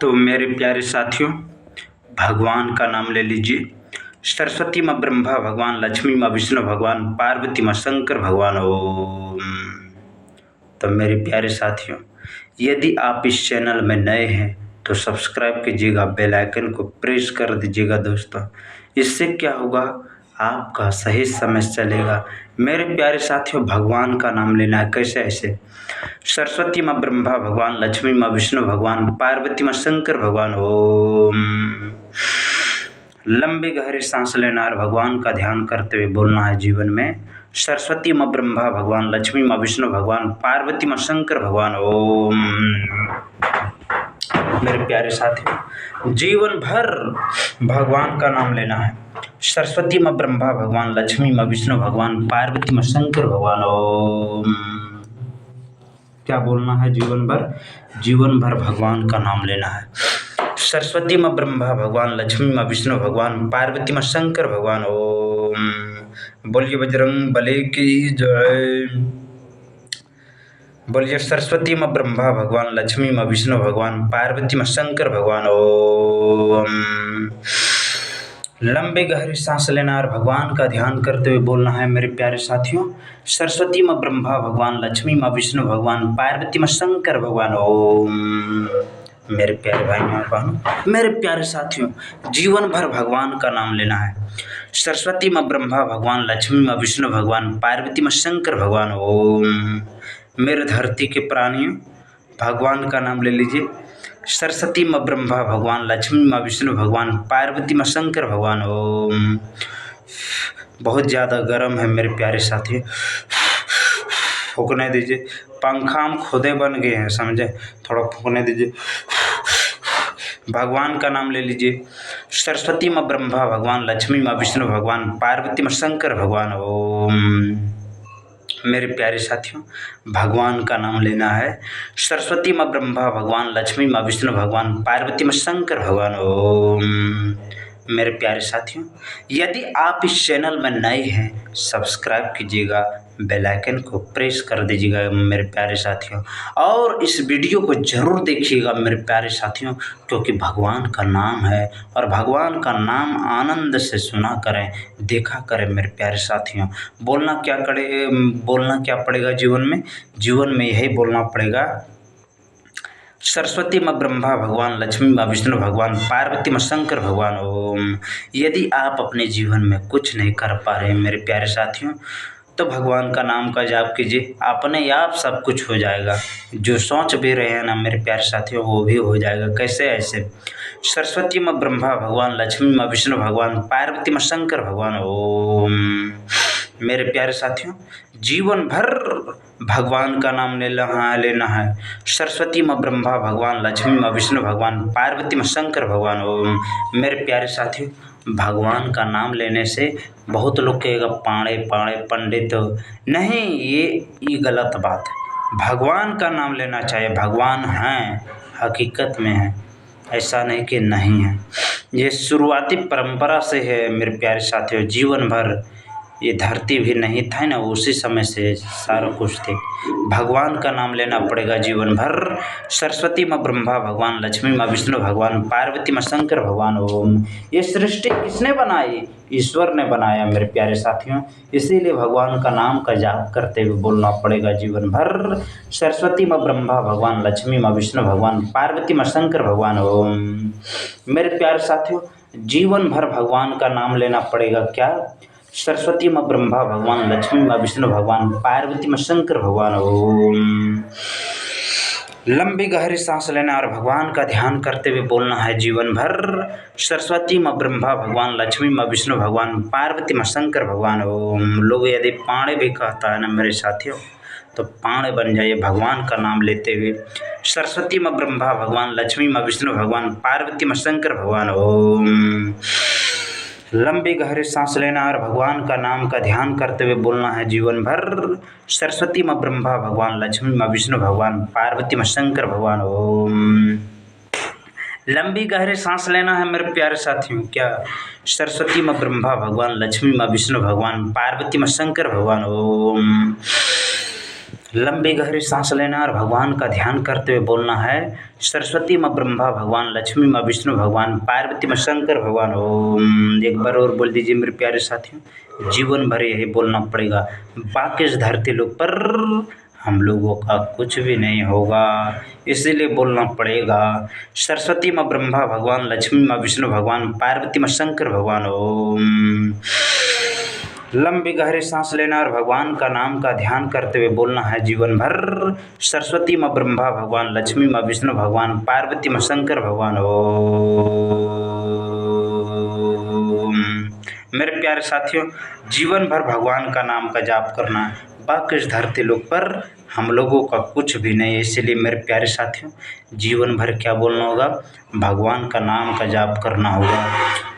तो मेरे प्यारे साथियों, भगवान का नाम ले लीजिए। सरस्वती माँ ब्रह्मा भगवान, लक्ष्मी माँ विष्णु भगवान, पार्वती माँ शंकर भगवान। ओम। तो मेरे प्यारे साथियों, यदि आप इस चैनल में नए हैं तो सब्सक्राइब कीजिएगा, बेल आइकन को प्रेस कर दीजिएगा दोस्तों। इससे क्या होगा, आपका सही समय चलेगा। मेरे प्यारे साथियों, भगवान का नाम लेना है। कैसे? ऐसे सरस्वती माँ ब्रह्मा भगवान, लक्ष्मी माँ विष्णु भगवान, पार्वती माँ शंकर भगवान। ओम। लंबी गहरी सांस लेना और भगवान का ध्यान करते हुए बोलना है जीवन में। सरस्वती माँ ब्रह्मा भगवान, लक्ष्मी माँ विष्णु भगवान, पार्वती माँ शंकर भगवान। ओम। मेरे प्यारे साथियों, जीवन भर भगवान का नाम लेना है। सरस्वती माँ ब्रह्मा भगवान, लक्ष्मी माँ विष्णु भगवान, पार्वती माँ शंकर भगवान। ओम। क्या बोलना है? जीवन भर भगवान का नाम लेना है। सरस्वती माँ ब्रह्मा भगवान, लक्ष्मी माँ विष्णु भगवान, पार्वती माँ शंकर भगवान। ओम। बोलिए बजरंग बली की जय। बोलिए सरस्वती माँ ब्रह्मा भगवान, लक्ष्मी माँ विष्णु भगवान, पार्वती माँ शंकर भगवान। ओम। लंबी गहरी सांस लेना और भगवान का ध्यान करते हुए बोलना है मेरे प्यारे साथियों। सरस्वती माँ ब्रह्मा भगवान, लक्ष्मी माँ विष्णु भगवान, पार्वती माँ शंकर भगवान। ओम। मेरे प्यारे भाइयों और बहनों, मेरे प्यारे साथियों, जीवन भर भगवान का नाम लेना है। सरस्वती माँ ब्रह्मा भगवान, लक्ष्मी माँ विष्णु भगवान, पार्वती माँ शंकर भगवान। ओम। मेरे धरती के प्राणियों, भगवान का नाम ले लीजिए। सरस्वती माँ ब्रह्मा भगवान, लक्ष्मी माँ विष्णु भगवान, पार्वती माँ शंकर भगवान। ओम। बहुत ज़्यादा गर्म है मेरे प्यारे साथी, फूकने दीजिए। पंखा हम खुदे बन गए हैं, समझे? थोड़ा फूकने दीजिए। भगवान का नाम ले लीजिए। सरस्वती माँ ब्रह्मा भगवान, लक्ष्मी माँ विष्णु भगवान, पार्वती माँ शंकर भगवान। ओम। मेरे प्यारे साथियों, भगवान का नाम लेना है। सरस्वती माँ ब्रह्मा भगवान, लक्ष्मी माँ विष्णु भगवान, पार्वती माँ शंकर भगवान। ओम। मेरे प्यारे साथियों, यदि आप इस चैनल में नए हैं, सब्सक्राइब कीजिएगा, बेल आइकन को प्रेस कर दीजिएगा मेरे प्यारे साथियों, और इस वीडियो को ज़रूर देखिएगा मेरे प्यारे साथियों, क्योंकि भगवान का नाम है और भगवान का नाम आनंद से सुना करें, देखा करें मेरे प्यारे साथियों। बोलना क्या पड़ेगा जीवन में यही बोलना पड़ेगा। सरस्वती माँ ब्रह्मा भगवान, लक्ष्मी माँ विष्णु भगवान, पार्वती माँ शंकर भगवान। ओम। यदि आप अपने जीवन में कुछ नहीं कर पा रहे मेरे प्यारे साथियों, तो भगवान का नाम का जाप कीजिए, अपने आप सब कुछ हो जाएगा। जो सोच भी रहे हैं ना मेरे प्यारे साथियों, वो भी हो जाएगा। कैसे? ऐसे सरस्वती माँ ब्रह्मा भगवान, लक्ष्मी माँ विष्णु भगवान, पार्वती माँ शंकर भगवान। ओम। मेरे प्यारे साथियों, जीवन भर भगवान का नाम लेना है। सरस्वती माँ ब्रह्मा भगवान, लक्ष्मी माँ विष्णु भगवान, पार्वती माँ शंकर भगवान। ओम। मेरे प्यारे साथियों, भगवान का नाम लेने से बहुत लोग कहेगा पाड़े पाड़े पंडित नहीं, ये गलत बात है। भगवान का नाम लेना चाहिए। भगवान हैं, हकीकत में है, ऐसा नहीं कि नहीं है। ये शुरुआती परंपरा से है मेरे प्यारे साथियों। जीवन भर ये धरती भी नहीं था ना, उसी समय से सारा कुछ थे। भगवान का नाम लेना पड़ेगा जीवन भर। सरस्वती माँ ब्रह्मा भगवान, लक्ष्मी माँ विष्णु भगवान, पार्वती माँ शंकर भगवान। ओम। ये सृष्टि किसने बनाई? ईश्वर ने बनाया मेरे प्यारे साथियों। इसीलिए भगवान का नाम का जाप करते हुए बोलना पड़ेगा जीवन भर। सरस्वती माँ ब्रह्मा भगवान, लक्ष्मी माँ विष्णु भगवान, पार्वती माँ शंकर भगवान। ओम। मेरे प्यारे साथियों, जीवन भर भगवान का नाम लेना पड़ेगा। क्या? सरस्वती माँ ब्रह्मा भगवान, लक्ष्मी माँ विष्णु भगवान, पार्वती माँ शंकर भगवान। ओम। लंबी गहरी सांस लेना और भगवान का ध्यान करते हुए बोलना है जीवन भर। सरस्वती माँ ब्रह्मा भगवान, लक्ष्मी माँ विष्णु भगवान, पार्वती माँ शंकर भगवान। ओम। लोग यदि पाड़े भी कहता है ना मेरे साथियों, तो पाड़े बन जाइए भगवान का नाम लेते हुए। सरस्वती माँ ब्रह्मा भगवान, लक्ष्मी माँ विष्णु भगवान, पार्वती माँ शंकर भगवान। ओम। लंबी गहरी सांस लेना और भगवान का नाम का ध्यान करते हुए बोलना है जीवन भर। सरस्वती माँ ब्रह्मा भगवान, लक्ष्मी माँ विष्णु भगवान, पार्वती माँ शंकर भगवान। ओम। लंबी गहरी सांस लेना है मेरे प्यारे साथियों। क्या? सरस्वती माँ ब्रह्मा भगवान, लक्ष्मी माँ विष्णु भगवान, पार्वती माँ शंकर भगवान। ओम। लंबी गहरी सांस लेना और भगवान का ध्यान करते हुए बोलना है, सरस्वती माँ ब्रह्मा भगवान, लक्ष्मी माँ विष्णु भगवान, पार्वती माँ शंकर भगवान ओम। एक बार और बोल दीजिए मेरे प्यारे साथियों, जीवन भर यही बोलना पड़ेगा। बाकी इस धरती लोक पर हम लोगों का कुछ भी नहीं होगा, इसीलिए बोलना पड़ेगा। सरस्वती माँ ब्रह्मा भगवान, लक्ष्मी माँ विष्णु भगवान, पार्वती माँ शंकर भगवान ओम। लंबी गहरी सांस लेना और भगवान का नाम का ध्यान करते हुए बोलना है जीवन भर, सरस्वती माँ ब्रह्मा भगवान, लक्ष्मी माँ विष्णु भगवान, पार्वती माँ शंकर भगवान ओम। मेरे प्यारे साथियों, जीवन भर भगवान का नाम का जाप करना है। बाकी इस धरती लोक पर हम लोगों का कुछ भी नहीं है, इसीलिए मेरे प्यारे साथियों, जीवन भर क्या बोलना होगा, भगवान का नाम का जाप करना होगा।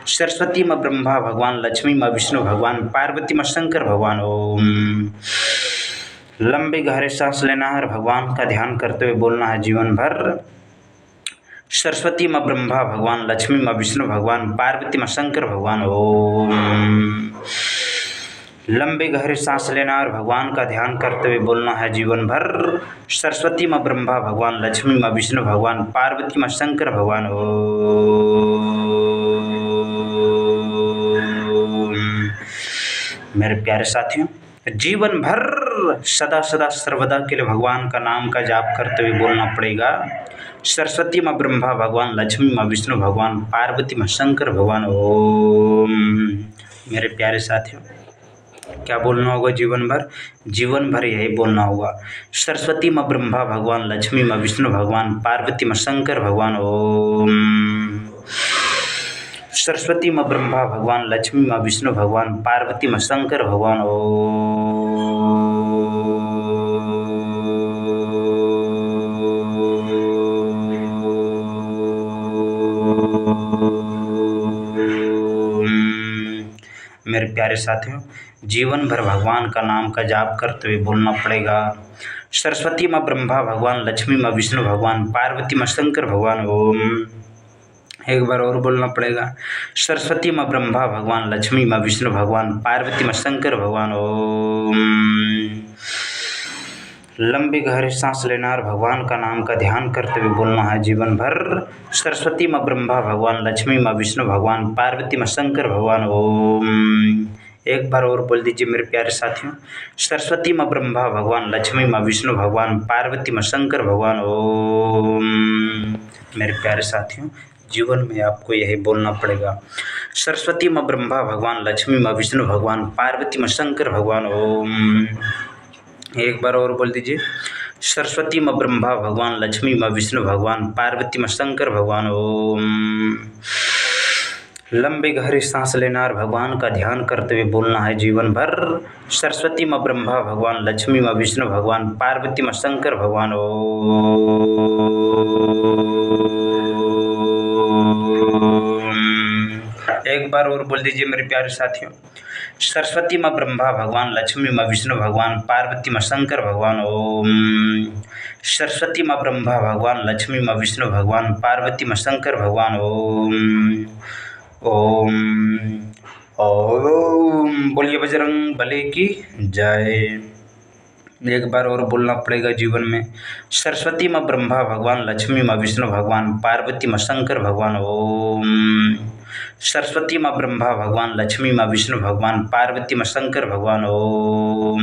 सरस्वती माँ ब्रह्मा भगवान, लक्ष्मी माँ विष्णु भगवान, पार्वती माँ शंकर भगवान ओम। लंबी गहरी सांस लेना है और भगवान का ध्यान करते हुए बोलना है जीवन भर, सरस्वती माँ ब्रह्मा भगवान, लक्ष्मी माँ विष्णु भगवान, पार्वती माँ शंकर भगवान ओम। लंबी गहरी सांस लेना और भगवान का ध्यान करते हुए बोलना है जीवन भर, सरस्वती माँ ब्रह्मा भगवान, लक्ष्मी माँ विष्णु भगवान, पार्वती माँ शंकर भगवान ओम। मेरे प्यारे साथियों, जीवन भर सदा सदा सर्वदा के लिए भगवान का नाम का जाप करते हुए बोलना पड़ेगा। सरस्वती माँ ब्रह्मा भगवान, लक्ष्मी माँ विष्णु भगवान, पार्वती माँ शंकर भगवान ओम। मेरे प्यारे साथियों, क्या बोलना होगा जीवन भर, जीवन भर यही बोलना होगा, सरस्वती माँ ब्रह्मा भगवान, लक्ष्मी माँ विष्णु भगवान, पार्वती माँ शंकर भगवान ओम। सरस्वती माँ ब्रह्मा भगवान, लक्ष्मी माँ विष्णु भगवान, पार्वती माँ शंकर भगवान मेरे प्यारे साथियों, जीवन भर भगवान का नाम का जाप करते हुए बोलना पड़ेगा। सरस्वती माँ ब्रह्मा भगवान, लक्ष्मी माँ विष्णु भगवान, पार्वती माँ शंकर भगवान ओम। एक बार और बोलना पड़ेगा, सरस्वती माँ ब्रह्मा भगवान, लक्ष्मी माँ विष्णु भगवान, पार्वती माँ शंकर भगवान ओम। लंबी गहरी सांस लेना और भगवान का नाम का ध्यान करते हुए बोलना है जीवन भर, सरस्वती माँ ब्रह्मा भगवान, लक्ष्मी माँ विष्णु भगवान, पार्वती माँ शंकर भगवान ओम। एक बार और बोल दीजिए मेरे प्यारे साथियों, सरस्वती माँ ब्रह्मा भगवान, लक्ष्मी माँ विष्णु भगवान, पार्वती माँ शंकर भगवान ओम। मेरे प्यारे साथियों, जीवन में आपको यही बोलना पड़ेगा, सरस्वती माँ ब्रह्मा भगवान, लक्ष्मी माँ विष्णु भगवान, पार्वती माँ शंकर भगवान ओम। एक बार और बोल दीजिए, सरस्वती माँ ब्रह्मा भगवान, लक्ष्मी माँ विष्णु भगवान, पार्वती माँ शंकर भगवान ओम। लंबी गहरी सांस लेना और भगवान का ध्यान करते हुए बोलना है जीवन भर, सरस्वती माँ ब्रह्मा भगवान, लक्ष्मी माँ विष्णु भगवान, पार्वती माँ शंकर भगवान ओम। एक बार और बोल दीजिए मेरे प्यारे साथियों, सरस्वती माँ ब्रह्मा भगवान, लक्ष्मी माँ विष्णु भगवान, पार्वती माँ शंकर भगवान ओम। सरस्वती माँ ब्रह्मा भगवान, लक्ष्मी माँ विष्णु भगवान, पार्वती माँ शंकर भगवान ओम। ओम ओम। बोलिए बजरंग बली की जय। एक बार और बोलना पड़ेगा जीवन में, सरस्वती माँ ब्रह्मा भगवान, लक्ष्मी माँ विष्णु भगवान, पार्वती माँ शंकर भगवान ओम। सरस्वती माँ ब्रह्मा भगवान, लक्ष्मी माँ विष्णु भगवान, पार्वती माँ शंकर भगवान ओम।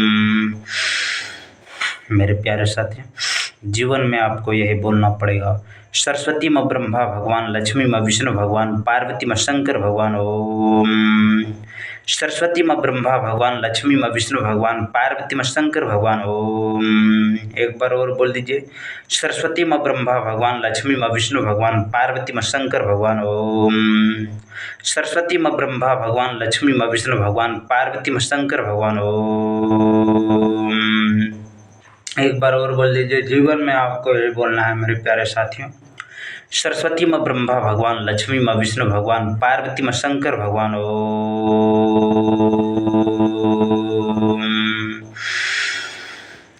मेरे प्यारे साथी, जीवन में आपको यही बोलना पड़ेगा, सरस्वती माँ ब्रह्मा भगवान, लक्ष्मी माँ विष्णु भगवान, पार्वती माँ शंकर भगवान ओम। सरस्वती माँ ब्रह्मा भगवान, लक्ष्मी माँ विष्णु भगवान, पार्वती माँ शंकर भगवान ओम। एक बार और बोल दीजिए, सरस्वती माँ ब्रह्मा भगवान, लक्ष्मी माँ विष्णु भगवान, पार्वती माँ शंकर भगवान ओम। सरस्वती माँ ब्रह्मा भगवान, लक्ष्मी माँ विष्णु भगवान, पार्वती माँ शंकर भगवान ओम। एक बार और बोल दीजिए, जीवन में आपको ये बोलना है मेरे प्यारे साथियों, सरस्वती माँ ब्रह्मा भगवान, लक्ष्मी माँ विष्णु भगवान, पार्वती माँ शंकर भगवान ओम।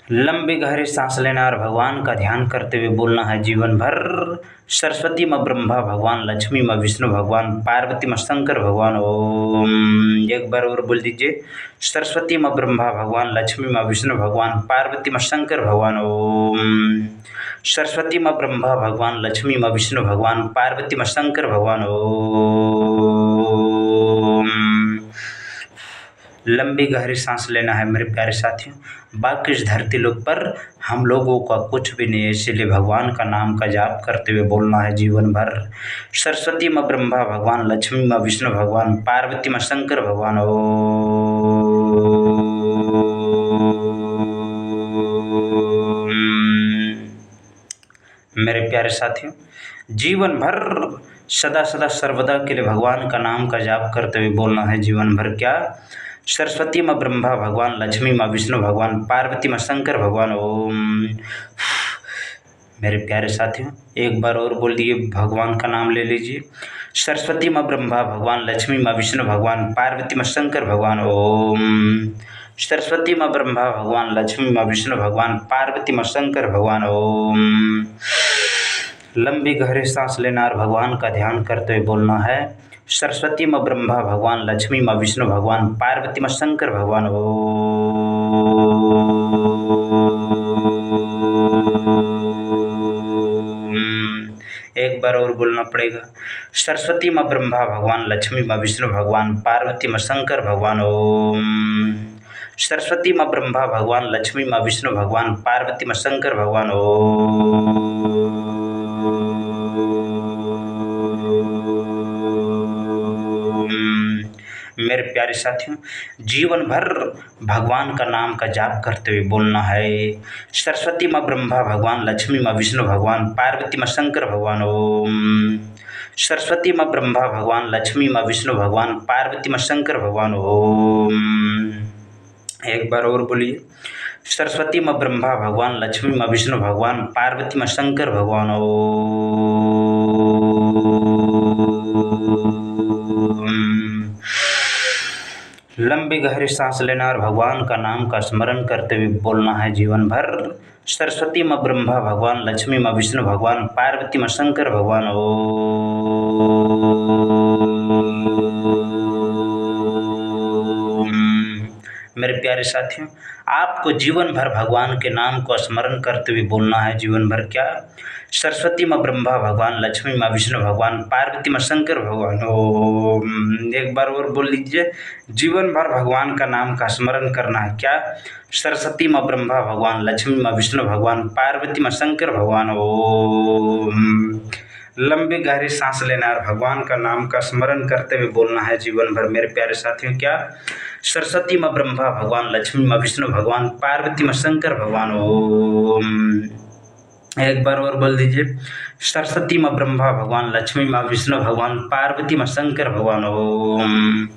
लंबी गहरी सांस लेना और भगवान का ध्यान करते हुए बोलना है जीवन भर। सरस्वती माँ ब्रह्मा भगवान, लक्ष्मी माँ विष्णु भगवान, पार्वती माँ शंकर भगवान ओम। एक बार और बोल दीजिए। सरस्वती माँ ब्रह्मा भगवान, लक्ष्मी माँ विष्णु भगवान, पार्वती माँ शंकर भगवान ओम। सरस्वती माँ ब्रह्मा भगवान, लक्ष्मी माँ विष्णु भगवान, पार्वती माँ शंकर भगवान ओम। लंबी गहरी सांस लेना है मेरे प्यारे साथियों। बाकी इस धरती लोक पर हम लोगों का कुछ भी नहीं है, इसीलिए भगवान का नाम का जाप करते हुए बोलना है जीवन भर। सरस्वती माँ ब्रह्मा भगवान, लक्ष्मी माँ विष्णु भगवान, पार्वती माँ शंकर भगवान मेरे प्यारे साथियों, जीवन भर सदा सदा सर्वदा के लिए भगवान का नाम का जाप करते हुए बोलना है जीवन भर। क्या? सरस्वती माँ ब्रह्मा भगवान, लक्ष्मी माँ विष्णु भगवान, पार्वती माँ शंकर भगवान ओम। मेरे प्यारे साथियों, एक बार और बोल दिए, भगवान का नाम ले लीजिए। सरस्वती माँ ब्रह्मा भगवान, लक्ष्मी माँ विष्णु भगवान, पार्वती माँ शंकर भगवान ओम। सरस्वती माँ ब्रह्मा भगवान, लक्ष्मी माँ विष्णु भगवान, पार्वती माँ शंकर भगवान ओम। लंबी गहरी सांस लेना और भगवान का ध्यान करते हुए बोलना है। सरस्वती माँ ब्रह्मा भगवान, लक्ष्मी माँ विष्णु भगवान, पार्वती माँ शंकर भगवान ओम। एक बार और बोलना पड़ेगा। सरस्वती माँ ब्रह्मा भगवान, लक्ष्मी माँ विष्णु भगवान, पार्वती माँ शंकर भगवान ओम। सरस्वती माँ ब्रह्मा भगवान, लक्ष्मी माँ विष्णु भगवान, पार्वती माँ शंकर भगवान ओम। मेरे प्यारे साथियों, जीवन भर भगवान का नाम का जाप करते हुए बोलना है। सरस्वती माँ ब्रह्मा भगवान, लक्ष्मी माँ विष्णु भगवान, पार्वती माँ शंकर भगवान ओम। सरस्वती माँ ब्रह्मा भगवान, लक्ष्मी माँ विष्णु भगवान, पार्वती माँ शंकर भगवान ओम। एक बार और बोलिए। सरस्वती माँ ब्रह्मा भगवान, लक्ष्मी माँ विष्णु भगवान, पार्वती माँ शंकर भगवान ओम। लंबी गहरी सांस लेना और भगवान का नाम का स्मरण करते हुए बोलना है जीवन भर। सरस्वती माँ ब्रह्मा भगवान, लक्ष्मी माँ विष्णु भगवान, पार्वती माँ शंकर भगवान ओम। मेरे प्यारे साथियों, आपको जीवन भर भगवान के नाम को स्मरण करते हुए बोलना है जीवन भर। क्या? सरस्वती माँ ब्रह्मा भगवान, लक्ष्मी माँ विष्णु भगवान, पार्वती माँ शंकर भगवान ओम। एक बार और बोल लीजिए। जीवन भर भगवान का नाम का स्मरण करना है। क्या? सरस्वती माँ ब्रह्मा भगवान, लक्ष्मी माँ विष्णु भगवान, पार्वती माँ शंकर भगवान ओम। लंबी गहरी सांस लेना और भगवान का नाम का स्मरण करते हुए बोलना है जीवन भर मेरे प्यारे साथियों। क्या? सरस्वती माँ ब्रह्मा भगवान, लक्ष्मी माँ विष्णु भगवान, पार्वती माँ शंकर भगवान ओम। एक बार और बोल दीजिए। सरस्वती माँ ब्रह्मा भगवान, लक्ष्मी माँ विष्णु भगवान, पार्वती माँ शंकर भगवान ओम।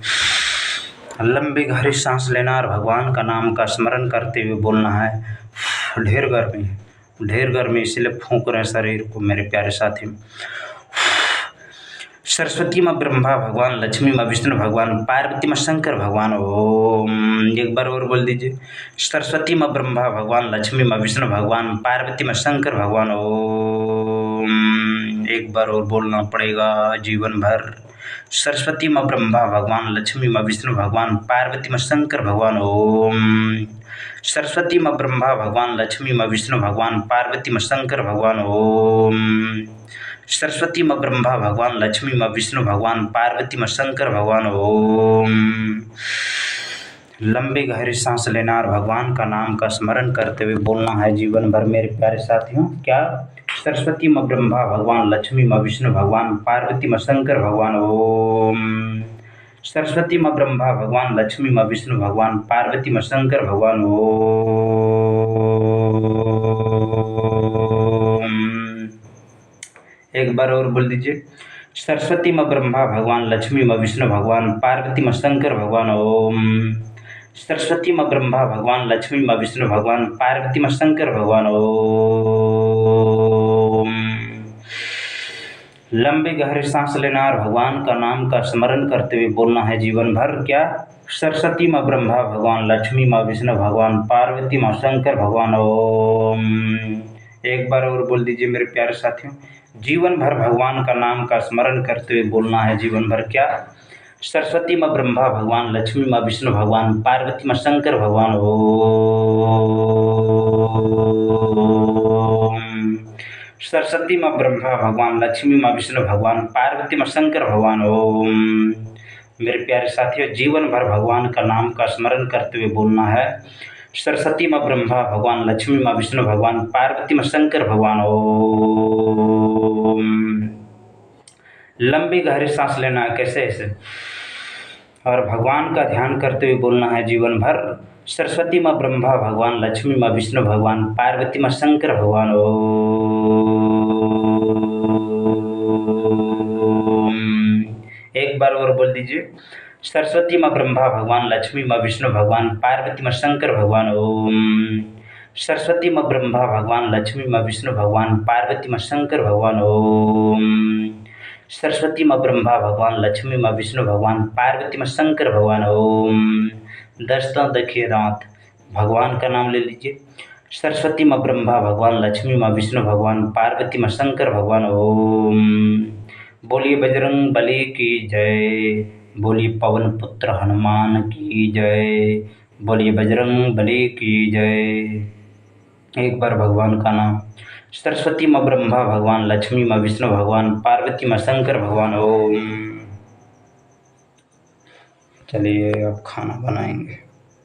लंबी गहरी सांस लेना और भगवान का नाम का स्मरण करते हुए बोलना है। ढेर गर्मी इसलिए फूंक रहे शरीर को मेरे प्यारे साथी। सरस्वती माँ ब्रह्मा भगवान, लक्ष्मी माँ विष्णु भगवान, पार्वती माँ शंकर भगवान ओम। एक बार और बोल दीजिए। सरस्वती माँ ब्रह्मा भगवान, लक्ष्मी माँ विष्णु भगवान, पार्वती माँ शंकर भगवान ओम। एक बार और बोलना पड़ेगा जीवन भर। सरस्वती माँ ब्रह्मा भगवान, लक्ष्मी माँ विष्णु भगवान, पार्वती माँ शंकर भगवान ओम। सरस्वती माँ ब्रह्मा भगवान, लक्ष्मी माँ विष्णु भगवान, पार्वती माँ शंकर भगवान ओम। सरस्वती माँ ब्रह्मा भगवान, लक्ष्मी माँ विष्णु भगवान, पार्वती माँ शंकर भगवान ओम। लंबी गहरी सांस लेना और भगवान का नाम का स्मरण करते हुए बोलना है जीवन भर मेरे प्यारे साथियों। क्या? सरस्वती माँ ब्रह्मा भगवान, लक्ष्मी माँ विष्णु भगवान, पार्वती माँ शंकर भगवान ओम। सरस्वती माँ ब्रह्मा भगवान, लक्ष्मी माँ विष्णु भगवान, पार्वती माँ शंकर भगवान ओम। एक बार और बोल दीजिए। सरस्वती माँ ब्रह्मा भगवान, लक्ष्मी माँ विष्णु भगवान, पार्वती माँ शंकर भगवान ओम। सरस्वती माँ ब्रह्मा भगवान, लक्ष्मी माँ विष्णु भगवान, पार्वती माँ शंकर भगवान ओम। लंबी गहरी सांस लेना और भगवान का नाम का स्मरण करते हुए बोलना है जीवन भर। क्या? सरस्वती माँ ब्रह्मा भगवान, लक्ष्मी माँ विष्णु भगवान, पार्वती माँ शंकर भगवान। ओम। एक बार और बोल दीजिए मेरे प्यारे साथियों। जीवन भर भगवान का नाम का स्मरण करते हुए बोलना है। जीवन भर क्या? सरस्वती माँ ब्रह्मा भगवान, लक्ष्मी माँ विष्णु भगवान, पार्वती माँ शंकर भगवान। ओम। सरस्वती माँ ब्रह्मा भगवान, लक्ष्मी माँ विष्णु भगवान, पार्वती माँ शंकर भगवान। ओम। मेरे प्यारे साथियों, जीवन भर भगवान का नाम का स्मरण करते हुए बोलना है। सरस्वती माँ ब्रह्मा भगवान, लक्ष्मी माँ विष्णु भगवान, पार्वती माँ शंकर भगवान। ओम। लंबी गहरी सांस लेना है, कैसे ऐसे, और भगवान का ध्यान करते हुए बोलना है जीवन भर। सरस्वती माँ ब्रह्मा भगवान, लक्ष्मी माँ विष्णु भगवान, पार्वती माँ शंकर भगवान। ओम। एक बार और बोल दीजिए। सरस्वती माँ ब्रह्मा भगवान, लक्ष्मी माँ विष्णु भगवान, पार्वती माँ शंकर भगवान। ओम। सरस्वती माँ ब्रह्मा भगवान, लक्ष्मी माँ विष्णु भगवान, पार्वती माँ शंकर भगवान। ओम। सरस्वती माँ ब्रह्मा भगवान, लक्ष्मी माँ विष्णु भगवान, पार्वती माँ शंकर भगवान। ओम। 10 दांत देखिए, दांत, भगवान का नाम ले लीजिए। सरस्वती माँ ब्रह्मा भगवान, लक्ष्मी माँ विष्णु भगवान, पार्वती माँ शंकर भगवान। ओम। बोलिए बजरंग बली की जय, बोलिए पवन पुत्र हनुमान की जय, बोलिए बजरंग बली की जय। एक बार भगवान का नाम। सरस्वती माँ ब्रह्मा भगवान, लक्ष्मी माँ विष्णु भगवान, पार्वती माँ शंकर भगवान। ओम। चलिए अब खाना बनाएंगे।